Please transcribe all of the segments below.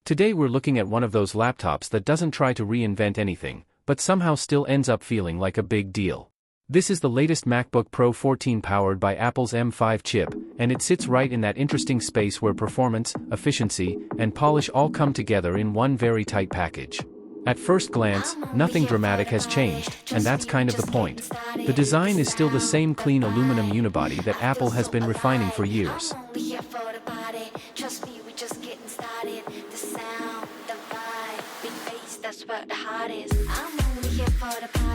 Today we're looking at one of those laptops that doesn't try to reinvent anything, but somehow still ends up feeling like a big deal. This is the latest MacBook Pro 14 powered by Apple's M5 chip, and it sits right in that interesting space where performance, efficiency, and polish all come together in one very tight package. At first glance, nothing dramatic has changed, and that's kind of the point. The design is still the same clean aluminum unibody that Apple has been refining for years.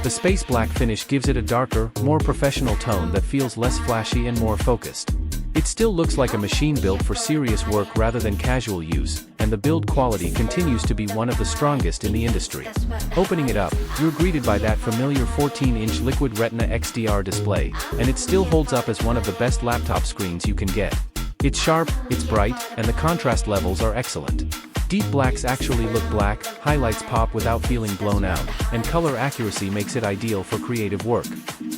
The space black finish gives it a darker, more professional tone that feels less flashy and more focused. It still looks like a machine built for serious work rather than casual use, and the build quality continues to be one of the strongest in the industry. Opening it up, you're greeted by that familiar 14-inch Liquid Retina XDR display, and it still holds up as one of the best laptop screens you can get. It's sharp, it's bright, and the contrast levels are excellent. Deep blacks actually look black, highlights pop without feeling blown out, and color accuracy makes it ideal for creative work.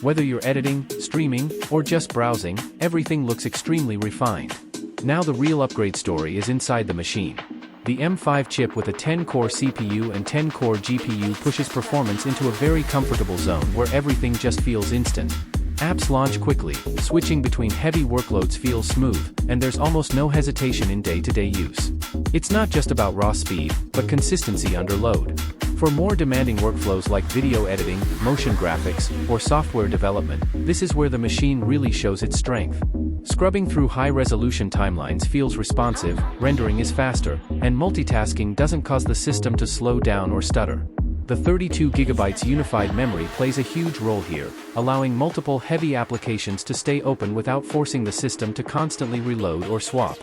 Whether you're editing, streaming, or just browsing, everything looks extremely refined. Now the real upgrade story is inside the machine. The M5 chip with a 10-core CPU and 10-core GPU pushes performance into a very comfortable zone where everything just feels instant. Apps launch quickly, switching between heavy workloads feels smooth, and there's almost no hesitation in day-to-day use. It's not just about raw speed, but consistency under load. For more demanding workflows like video editing, motion graphics, or software development, this is where the machine really shows its strength. Scrubbing through high-resolution timelines feels responsive, rendering is faster, and multitasking doesn't cause the system to slow down or stutter. The 32GB unified memory plays a huge role here, allowing multiple heavy applications to stay open without forcing the system to constantly reload or swap.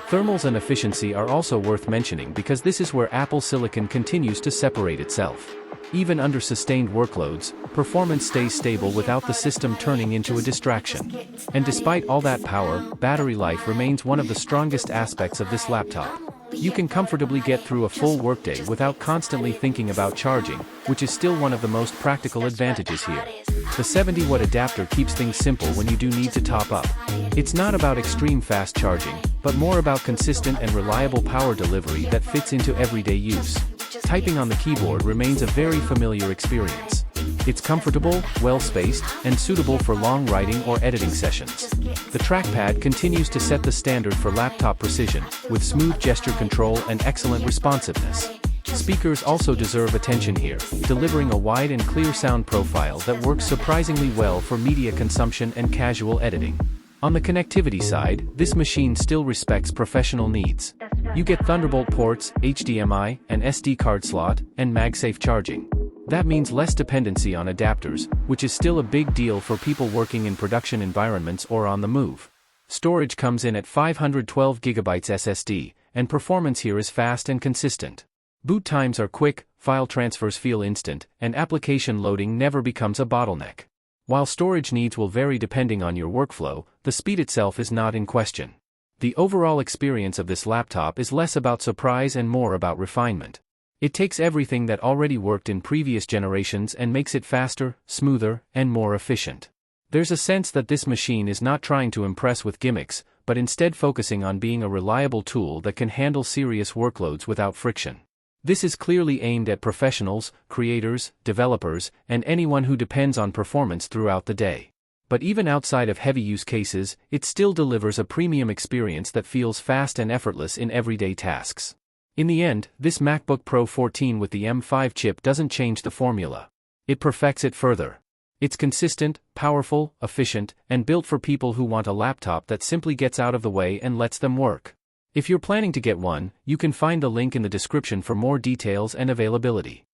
Thermals and efficiency are also worth mentioning because this is where Apple Silicon continues to separate itself. Even under sustained workloads, performance stays stable without the system turning into a distraction. And despite all that power, battery life remains one of the strongest aspects of this laptop. You can comfortably get through a full workday without constantly thinking about charging, which is still one of the most practical advantages here. The 70-watt adapter keeps things simple when you do need to top up. It's not about extreme fast charging, but more about consistent and reliable power delivery that fits into everyday use. Typing on the keyboard remains a very familiar experience. It's comfortable, well-spaced, and suitable for long writing or editing sessions. The trackpad continues to set the standard for laptop precision, with smooth gesture control and excellent responsiveness. Speakers also deserve attention here, delivering a wide and clear sound profile that works surprisingly well for media consumption and casual editing. On the connectivity side, this machine still respects professional needs. You get Thunderbolt ports, HDMI, an SD card slot, and MagSafe charging. That means less dependency on adapters, which is still a big deal for people working in production environments or on the move. Storage comes in at 512GB SSD, and performance here is fast and consistent. Boot times are quick, file transfers feel instant, and application loading never becomes a bottleneck. While storage needs will vary depending on your workflow, the speed itself is not in question. The overall experience of this laptop is less about surprise and more about refinement. It takes everything that already worked in previous generations and makes it faster, smoother, and more efficient. There's a sense that this machine is not trying to impress with gimmicks, but instead focusing on being a reliable tool that can handle serious workloads without friction. This is clearly aimed at professionals, creators, developers, and anyone who depends on performance throughout the day. But even outside of heavy use cases, it still delivers a premium experience that feels fast and effortless in everyday tasks. In the end, this MacBook Pro 14 with the M5 chip doesn't change the formula. It perfects it further. It's consistent, powerful, efficient, and built for people who want a laptop that simply gets out of the way and lets them work. If you're planning to get one, you can find the link in the description for more details and availability.